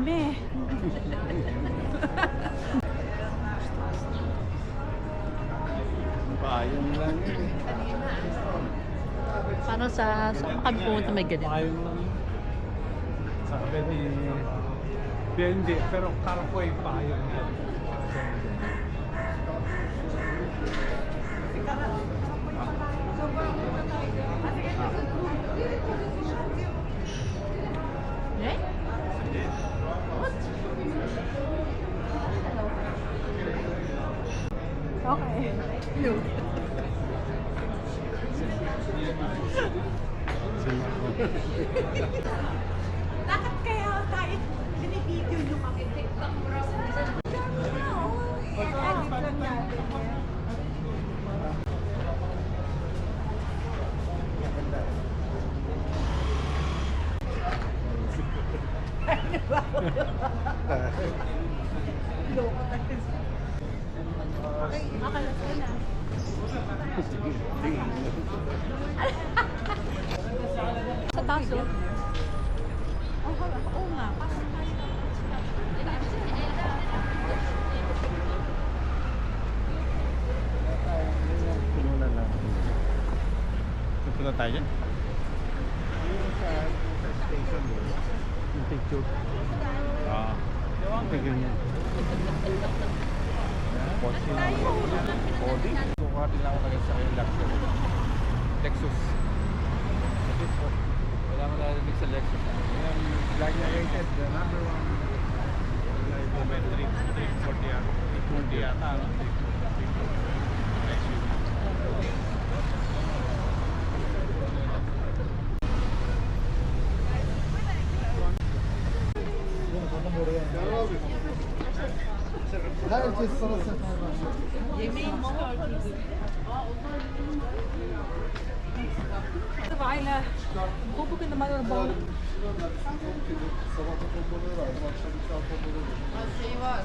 kami. Payong lang yun. Paano saan kami pumunta may ganito? Payong lang yun. Sabi ni... Hindi, pero Carpoy payong yan. Eh? Okay. Bakit kaya tayo binibideo nyo kami? TikTok mo raw. Okay, makalas ka na. Sa taso? Oo nga. Pinunan lang. Punta tayo dyan? Station mo. Yung picture. Tignan niya. Body? Kukuha din lang ako talaga sa Lexus. Lexus. Wala mo narinig sa Lexus. Lagi rated, the number one. Ito may 340 yata. 340 yata. Herkes sana sefer var. Yemeğin çıkartırdı. Ayla. Bu bugün de bana bağlı. Sabahta toplaları var, akşam bir saat toplaları var.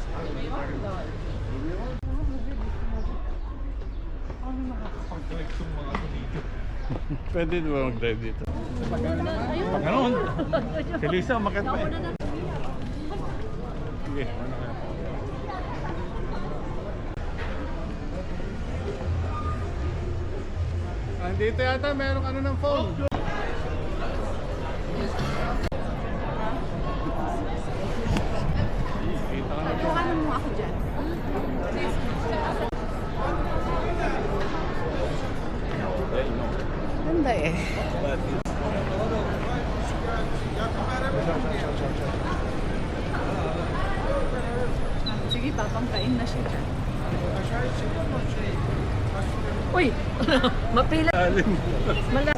Pwede ba mag-drive dito? Pag gano'n, si Lisa umakit pa eh. Sige, ano kaya? Andito yata merong ano ng phone. Kita ka na. Tukanan mo ako dyan. Ganda eh. Sige, papangkain na siya dyan. Uy! Mapila! Mala!